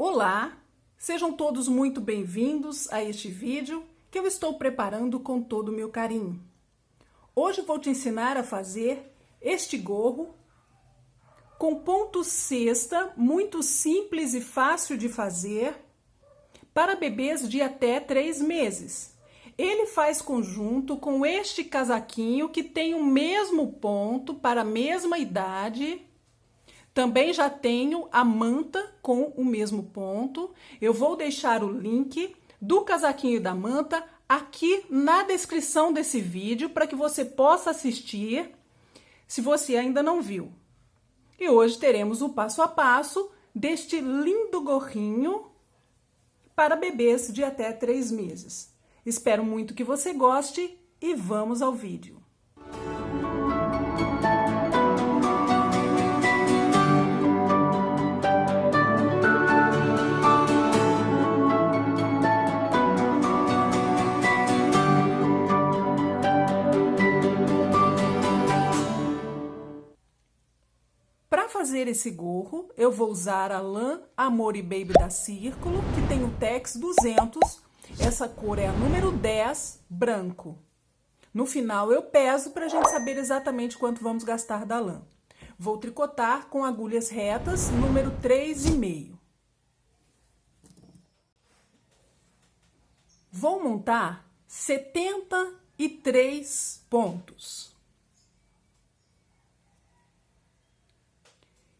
Olá, sejam todos muito bem-vindos a este vídeo que eu estou preparando com todo o meu carinho. Hoje vou te ensinar a fazer este gorro com ponto cesta, muito simples e fácil de fazer, para bebês de até 3 meses. Ele faz conjunto com este casaquinho que tem o mesmo ponto para a mesma idade. Também já tenho a manta com o mesmo ponto. Eu vou deixar o link do casaquinho e da manta aqui na descrição desse vídeo para que você possa assistir se você ainda não viu. E hoje teremos o passo a passo deste lindo gorrinho para bebês de até 3 meses. Espero muito que você goste e vamos ao vídeo. Para fazer esse gorro, eu vou usar a lã Amore Baby da Círculo, que tem o Tex 200. Essa cor é a número 10, branco. No final eu peso para a gente saber exatamente quanto vamos gastar da lã. Vou tricotar com agulhas retas, número 3,5. Vou montar 73 pontos.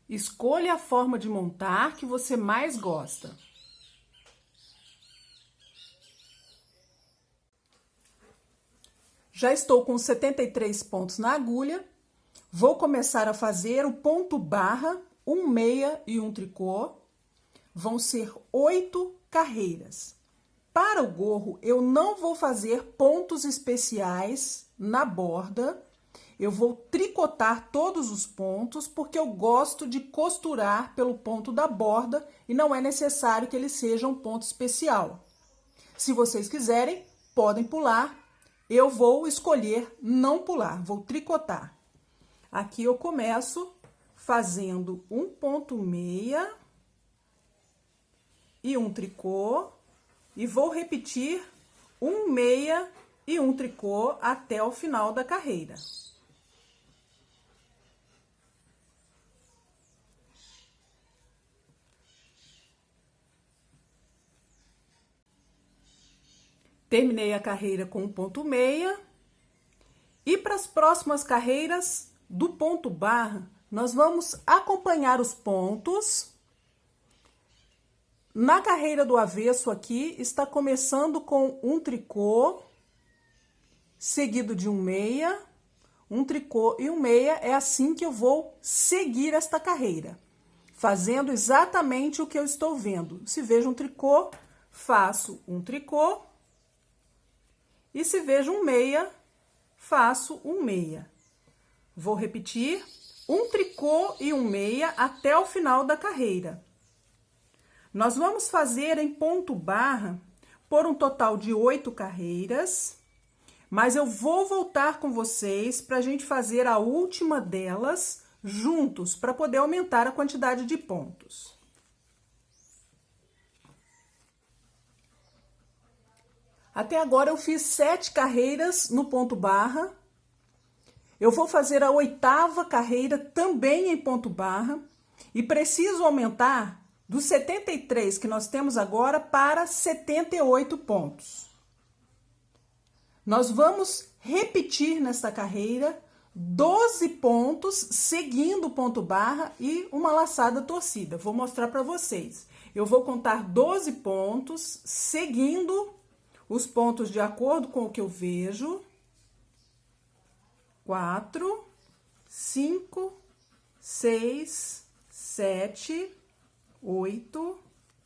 Escolha a forma de montar que você mais gosta. Já estou com 73 pontos na agulha. Vou começar a fazer o ponto barra, um meia e um tricô. Vão ser 8 carreiras. Para o gorro, eu não vou fazer pontos especiais na borda. Eu vou tricotar todos os pontos, porque eu gosto de costurar pelo ponto da borda e não é necessário que ele seja um ponto especial. Se vocês quiserem, podem pular. Eu vou escolher não pular, vou tricotar. Aqui eu começo fazendo um ponto meia e um tricô e vou repetir um meia e um tricô até o final da carreira. Terminei a carreira com um ponto meia. E para as próximas carreiras do ponto barra, nós vamos acompanhar os pontos. Na carreira do avesso aqui, está começando com um tricô, seguido de um meia, um tricô e um meia. É assim que eu vou seguir esta carreira, fazendo exatamente o que eu estou vendo. Se vejo um tricô, faço um tricô. E se vejo um meia, faço um meia. Vou repetir um tricô e um meia até o final da carreira. Nós vamos fazer em ponto barra por um total de 8 carreiras, mas eu vou voltar com vocês para a gente fazer a última delas juntos, para poder aumentar a quantidade de pontos. Até agora eu fiz 7 carreiras no ponto barra. Eu vou fazer a 8ª carreira também em ponto barra e preciso aumentar dos 73 que nós temos agora para 78 pontos. Nós vamos repetir nesta carreira 12 pontos seguindo o ponto barra e uma laçada torcida. Vou mostrar para vocês. Eu vou contar 12 pontos seguindo os pontos de acordo com o que eu vejo. 4, 5, 6, 7, 8,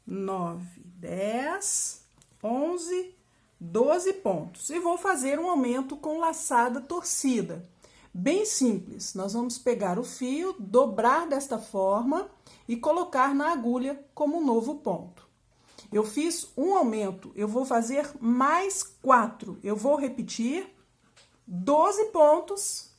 9, 10, 11, 12 pontos. E vou fazer um aumento com laçada torcida. Bem simples. Nós vamos pegar o fio, dobrar desta forma e colocar na agulha como um novo ponto. Eu fiz um aumento, eu vou fazer mais 4. Eu vou repetir 12 pontos.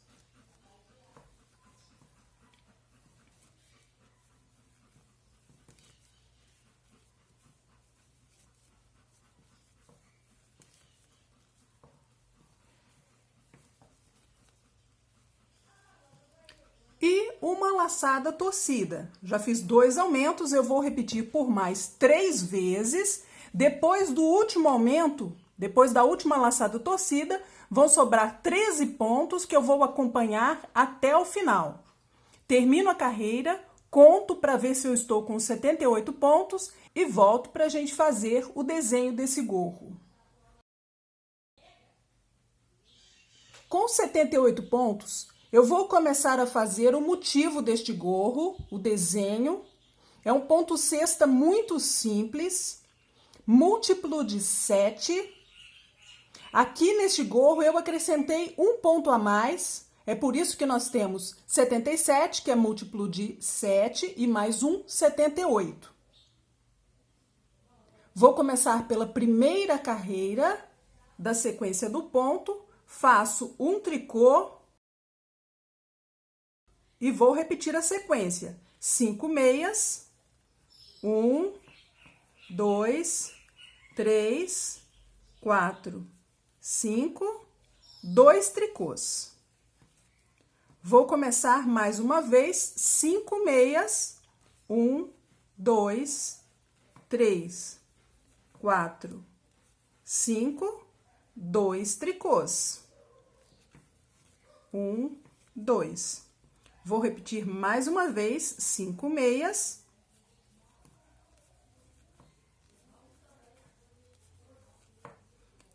uma laçada torcida. Já fiz 2 aumentos, eu vou repetir por mais 3 vezes. Depois do último aumento, depois da última laçada torcida, vão sobrar 13 pontos que eu vou acompanhar até o final. Termino a carreira, conto para ver se eu estou com 78 pontos e volto para a gente fazer o desenho desse gorro. Com 78 pontos, eu vou começar a fazer o motivo deste gorro, o desenho. É um ponto cesta muito simples, múltiplo de 7. Aqui neste gorro eu acrescentei um ponto a mais, é por isso que nós temos 77, que é múltiplo de 7, e mais um, 78. Vou começar pela primeira carreira da sequência do ponto, faço um tricô e vou repetir a sequência. 5 meias, 1, 2, 3, 4, 5, 2 tricôs. Vou começar mais uma vez, 5 meias, 1, 2, 3, 4, 5, 2 tricôs. 1, 2. Vou repetir mais uma vez, 5 meias.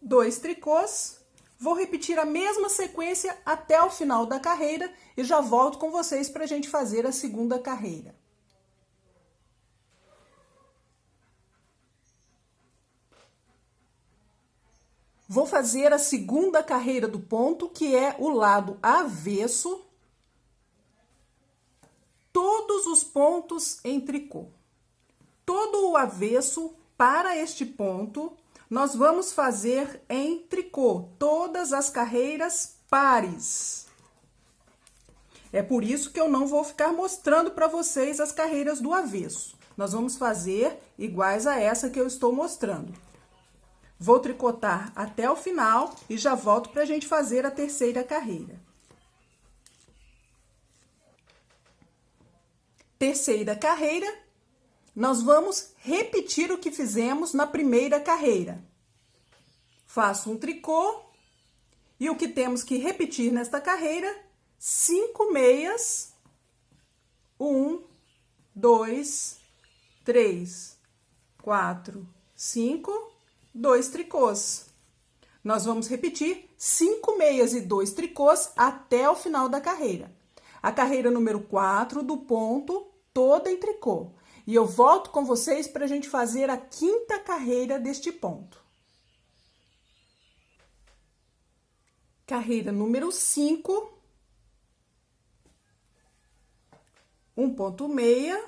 Dois tricôs. Vou repetir a mesma sequência até o final da carreira e já volto com vocês para a gente fazer a segunda carreira. Vou fazer a segunda carreira do ponto, que é o lado avesso. Todos os pontos em tricô. Todo o avesso para este ponto, nós vamos fazer em tricô, todas as carreiras pares. É por isso que eu não vou ficar mostrando para vocês as carreiras do avesso. Nós vamos fazer iguais a essa que eu estou mostrando. Vou tricotar até o final e já volto para a gente fazer a terceira carreira. Terceira carreira, nós vamos repetir o que fizemos na primeira carreira. Faço um tricô e o que temos que repetir nesta carreira, 5 meias, 1, 2, 3, 4, 5, 2 tricôs. Nós vamos repetir 5 meias e 2 tricôs até o final da carreira. A carreira número 4 do ponto, toda em tricô. E eu volto com vocês para a gente fazer a quinta carreira deste ponto. Carreira número 5. Um ponto meia.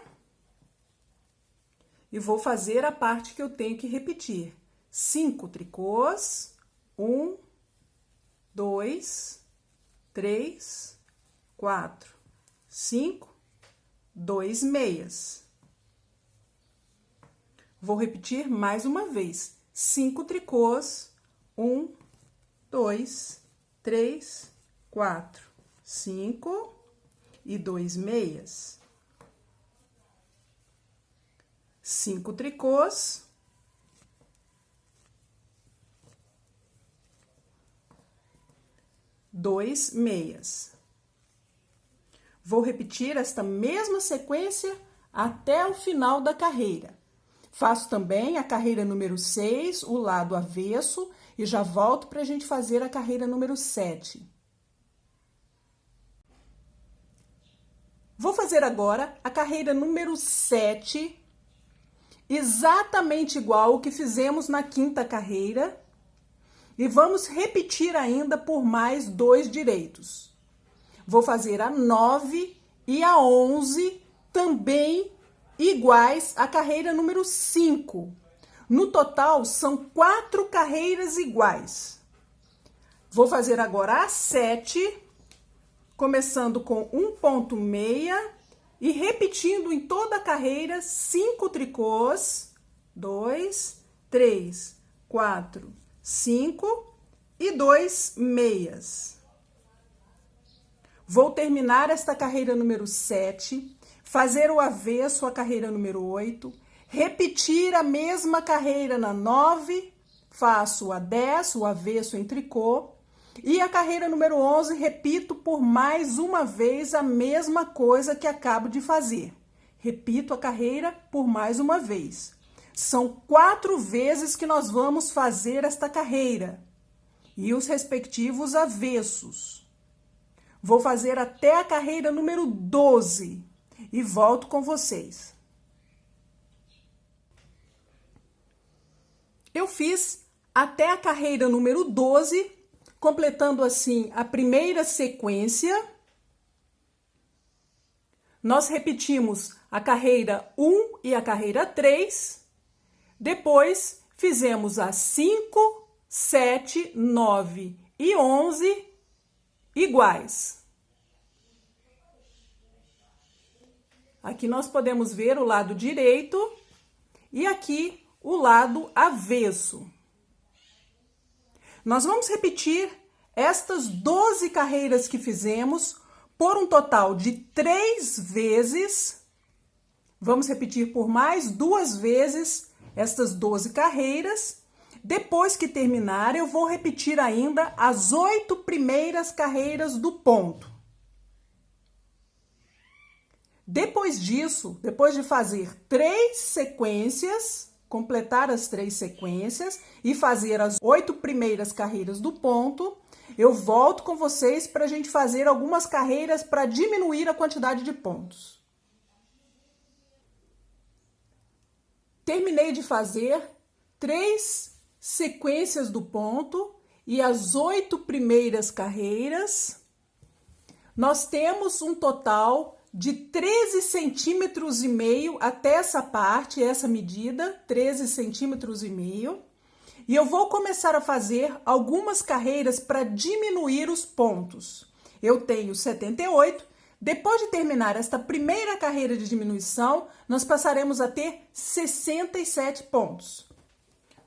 E vou fazer a parte que eu tenho que repetir. 5 tricôs. 1, 2, 3, 4, 5, 2 meias. Vou repetir mais uma vez. 5 tricôs. 1, 2, 3, 4, 5 e 2 meias. 5 tricôs. 2 meias. Vou repetir esta mesma sequência até o final da carreira. Faço também a carreira número 6, o lado avesso, e já volto para a gente fazer a carreira número 7. Vou fazer agora a carreira número 7, exatamente igual ao que fizemos na quinta carreira, e vamos repetir ainda por mais 2 direitos. Vou fazer a 9 e a 11 também iguais à carreira número 5. No total, são 4 carreiras iguais. Vou fazer agora a 7, começando com um ponto meia e repetindo em toda a carreira 5 tricôs, 2, 3, 4, 5 e 2 meias. Vou terminar esta carreira número 7, fazer o avesso à carreira número 8, repetir a mesma carreira na 9, faço a 10, o avesso em tricô, e a carreira número 11, repito por mais uma vez a mesma coisa que acabo de fazer. Repito a carreira por mais uma vez. São 4 vezes que nós vamos fazer esta carreira e os respectivos avessos. Vou fazer até a carreira número 12 e volto com vocês. Eu fiz até a carreira número 12, completando assim a primeira sequência. Nós repetimos a carreira 1 e a carreira 3. Depois fizemos as 5, 7, 9 e 11 iguais. Aqui nós podemos ver o lado direito e aqui o lado avesso. Nós vamos repetir estas 12 carreiras que fizemos por um total de 3 vezes. Vamos repetir por mais 2 vezes estas 12 carreiras. Depois que terminar, eu vou repetir ainda as 8 primeiras carreiras do ponto. Depois disso, depois de fazer 3 sequências, completar as 3 sequências e fazer as 8 primeiras carreiras do ponto, eu volto com vocês para a gente fazer algumas carreiras para diminuir a quantidade de pontos. Terminei de fazer 3 sequências do ponto e as 8 primeiras carreiras. Nós temos um total de 13 centímetros e meio até essa parte, essa medida, 13 centímetros e meio. E eu vou começar a fazer algumas carreiras para diminuir os pontos. Eu tenho 78. Depois de terminar esta primeira carreira de diminuição, nós passaremos a ter 67 pontos.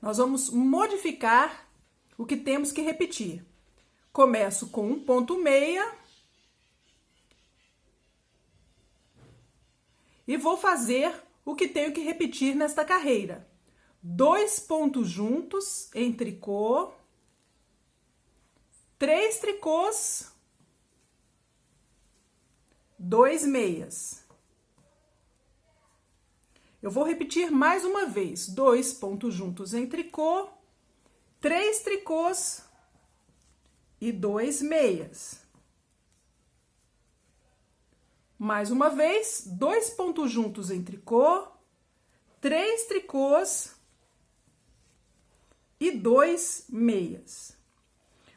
Nós vamos modificar o que temos que repetir. Começo com 1,6 e vou fazer o que tenho que repetir nesta carreira. 2 pontos juntos em tricô, 3 tricôs, 2 meias. Eu vou repetir mais uma vez, 2 pontos juntos em tricô, 3 tricôs e 2 meias. Mais uma vez, 2 pontos juntos em tricô, 3 tricôs e 2 meias.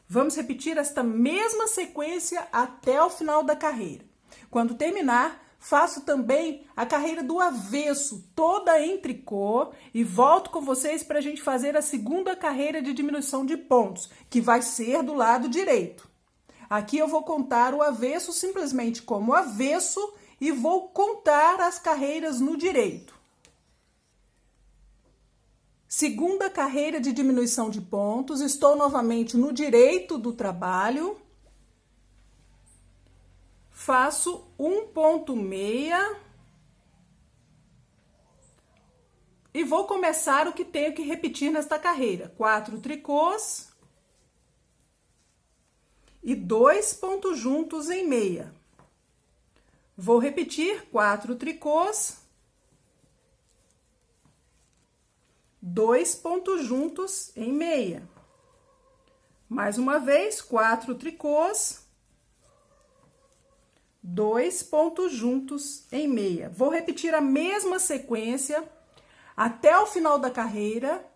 Vamos repetir esta mesma sequência até o final da carreira. Quando terminar, faço também a carreira do avesso, toda em tricô, e volto com vocês para a gente fazer a segunda carreira de diminuição de pontos, que vai ser do lado direito. Aqui eu vou contar o avesso simplesmente como avesso e vou contar as carreiras no direito. Segunda carreira de diminuição de pontos, estou novamente no direito do trabalho. Faço 1,6 e vou começar o que tenho que repetir nesta carreira. 4 tricôs e 2 pontos juntos em meia. Vou repetir 4 tricôs, 2 pontos juntos em meia. Mais uma vez, 4 tricôs, 2 pontos juntos em meia. Vou repetir a mesma sequência até o final da carreira.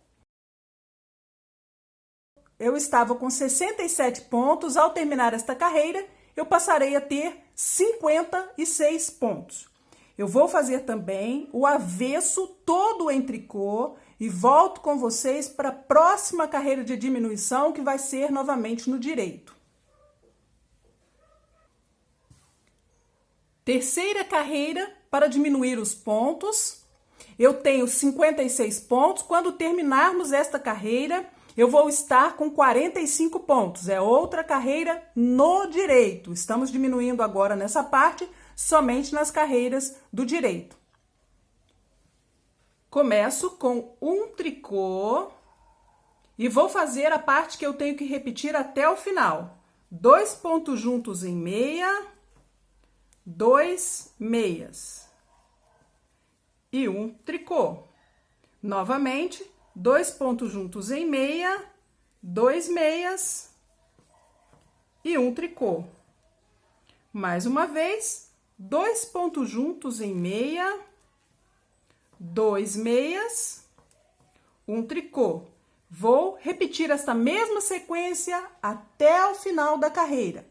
Eu estava com 67 pontos. Ao terminar esta carreira, eu passarei a ter 56 pontos. Eu vou fazer também o avesso todo em tricô e volto com vocês para a próxima carreira de diminuição, que vai ser novamente no direito. Terceira carreira para diminuir os pontos. Eu tenho 56 pontos. Quando terminarmos esta carreira, eu vou estar com 45 pontos. É outra carreira no direito. Estamos diminuindo agora nessa parte, somente nas carreiras do direito. Começo com um tricô e vou fazer a parte que eu tenho que repetir até o final. 2 pontos juntos em meia, 2 meias e um tricô. Novamente, 2 pontos juntos em meia, 2 meias e um tricô. Mais uma vez, 2 pontos juntos em meia, 2 meias, um tricô. Vou repetir esta mesma sequência até o final da carreira.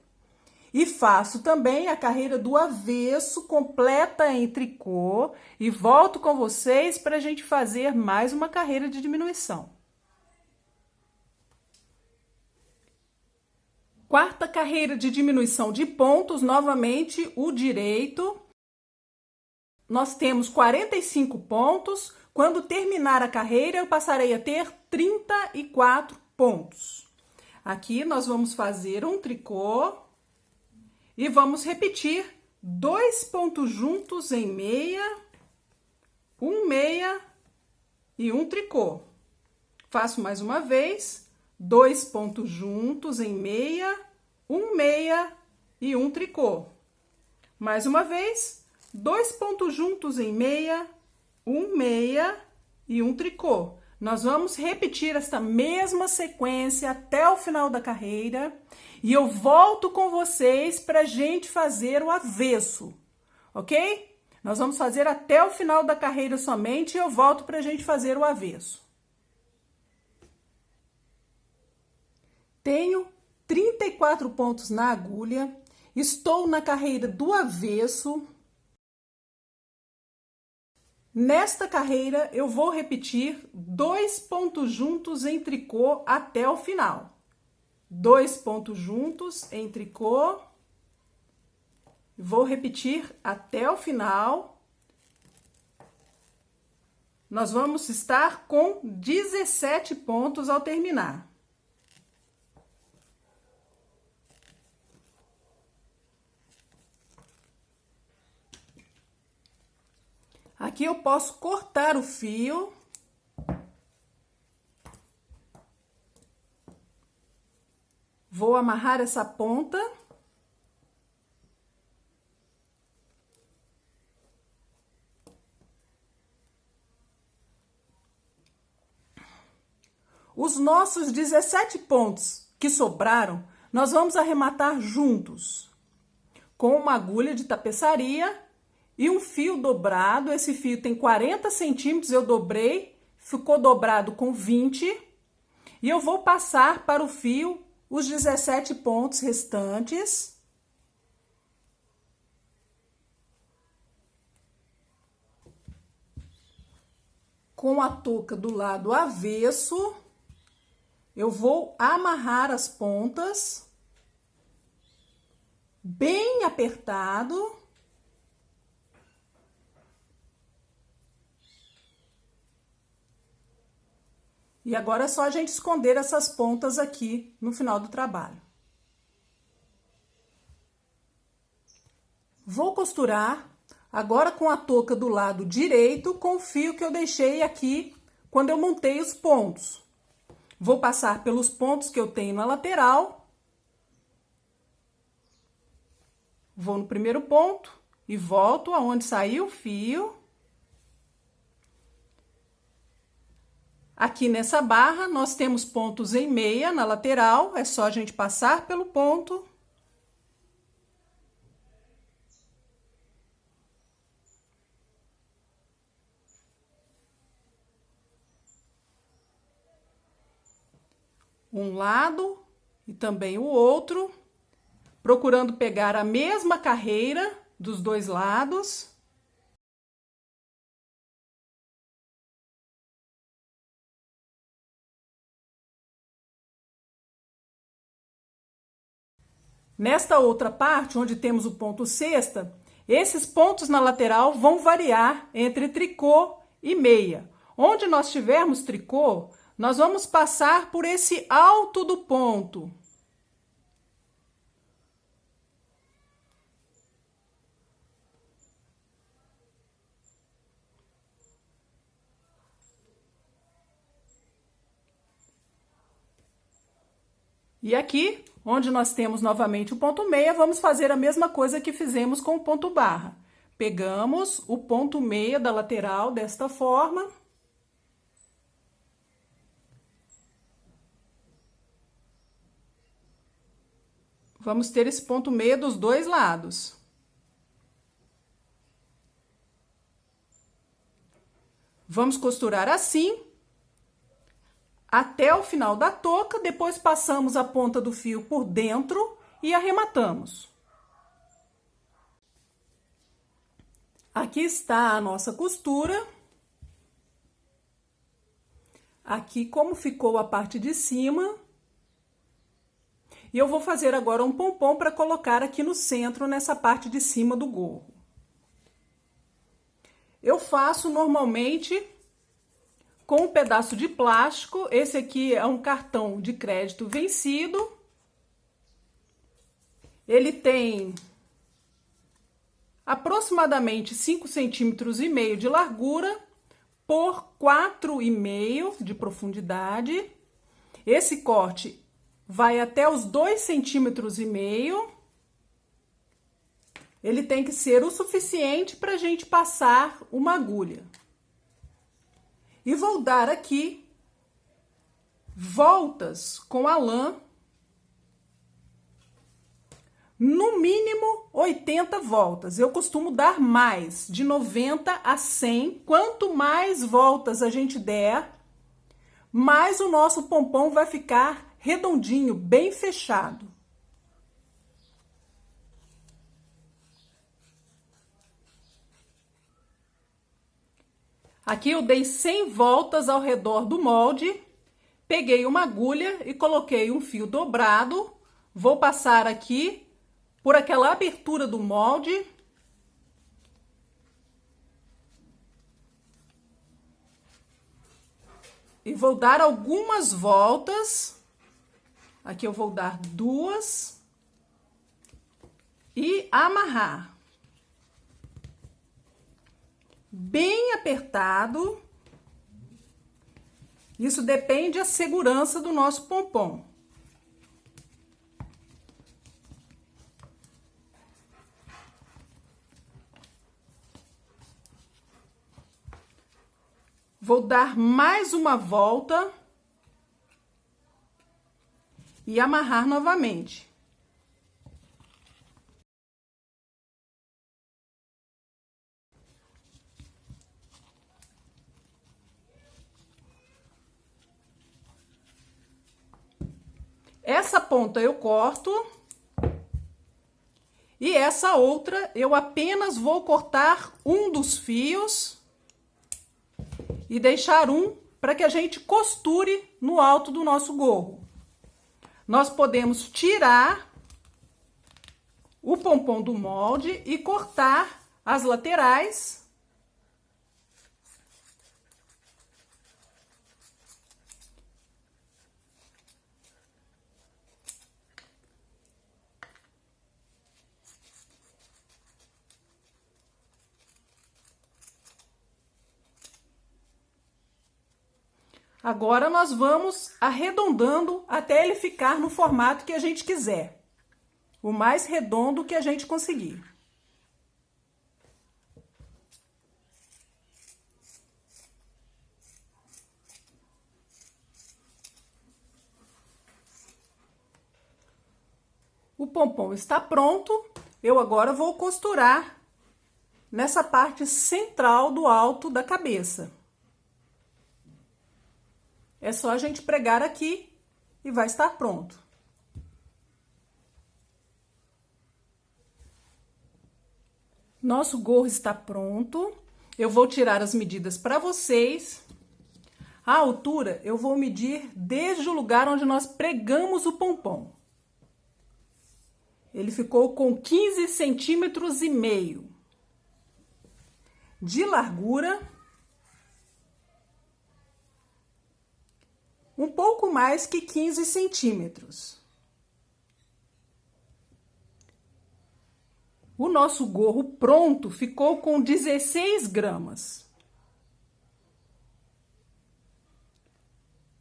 E faço também a carreira do avesso, completa em tricô, e volto com vocês para a gente fazer mais uma carreira de diminuição. Quarta carreira de diminuição de pontos, novamente o direito. Nós temos 45 pontos. Quando terminar a carreira, eu passarei a ter 34 pontos. Aqui nós vamos fazer um tricô e vamos repetir 2 pontos juntos em meia, um meia e um tricô. Faço mais uma vez, 2 pontos juntos em meia, um meia e um tricô. Mais uma vez, 2 pontos juntos em meia, um meia e um tricô. Nós vamos repetir esta mesma sequência até o final da carreira e eu volto com vocês para a gente fazer o avesso, ok? Nós vamos fazer até o final da carreira somente e eu volto para a gente fazer o avesso. Tenho 34 pontos na agulha, estou na carreira do avesso. Nesta carreira, eu vou repetir 2 pontos juntos em tricô até o final. 2 pontos juntos em tricô. Vou repetir até o final. Nós vamos estar com 17 pontos ao terminar. Aqui eu posso cortar o fio. Vou amarrar essa ponta. Os nossos 17 pontos que sobraram, nós vamos arrematar juntos com uma agulha de tapeçaria e um fio dobrado. Esse fio tem 40 centímetros, eu dobrei, ficou dobrado com 20. E eu vou passar para o fio os 17 pontos restantes. Com a touca do lado avesso, eu vou amarrar as pontas, bem apertado. E agora é só a gente esconder essas pontas aqui no final do trabalho. Vou costurar agora com a touca do lado direito com o fio que eu deixei aqui quando eu montei os pontos. Vou passar pelos pontos que eu tenho na lateral. Vou no primeiro ponto e volto aonde saiu o fio. Aqui nessa barra, nós temos pontos em meia na lateral, é só a gente passar pelo ponto. Um lado e também o outro, procurando pegar a mesma carreira dos dois lados. Nesta outra parte, onde temos o ponto cesta, esses pontos na lateral vão variar entre tricô e meia. Onde nós tivermos tricô, nós vamos passar por esse alto do ponto. E aqui, onde nós temos novamente o ponto meia, vamos fazer a mesma coisa que fizemos com o ponto barra. Pegamos o ponto meia da lateral desta forma. Vamos ter esse ponto meia dos dois lados. Vamos costurar assim até o final da touca, depois passamos a ponta do fio por dentro e arrematamos. Aqui está a nossa costura. Aqui como ficou a parte de cima. E eu vou fazer agora um pompom para colocar aqui no centro, nessa parte de cima do gorro. Eu faço normalmente com um pedaço de plástico. Esse aqui é um cartão de crédito vencido. Ele tem aproximadamente 5,5 centímetros de largura por 4,5 de profundidade. Esse corte vai até os 2,5 centímetros. Ele tem que ser o suficiente para a gente passar uma agulha. E vou dar aqui voltas com a lã, no mínimo 80 voltas. Eu costumo dar mais, de 90 a 100. Quanto mais voltas a gente der, mais o nosso pompom vai ficar redondinho, bem fechado. Aqui eu dei 100 voltas ao redor do molde, peguei uma agulha e coloquei um fio dobrado. Vou passar aqui por aquela abertura do molde. E vou dar algumas voltas. Aqui eu vou dar 2 e amarrar. Bem apertado. Isso depende da segurança do nosso pompom. Vou dar mais uma volta e amarrar novamente. Essa ponta eu corto e essa outra eu apenas vou cortar um dos fios e deixar um para que a gente costure no alto do nosso gorro. Nós podemos tirar o pompom do molde e cortar as laterais. Agora, nós vamos arredondando até ele ficar no formato que a gente quiser. O mais redondo que a gente conseguir. O pompom está pronto. Eu agora vou costurar nessa parte central do alto da cabeça. É só a gente pregar aqui e vai estar pronto. Nosso gorro está pronto. Eu vou tirar as medidas para vocês. A altura eu vou medir desde o lugar onde nós pregamos o pompom. Ele ficou com 15,5 centímetros de largura. um pouco mais que 15 centímetros. O nosso gorro pronto ficou com 16 gramas.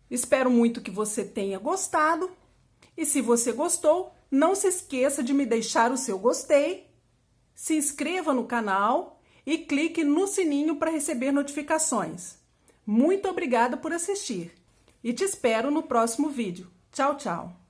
Espero muito que você tenha gostado. E se você gostou, não se esqueça de me deixar o seu gostei, se inscreva no canal e clique no sininho para receber notificações. Muito obrigada por assistir e te espero no próximo vídeo. Tchau, tchau!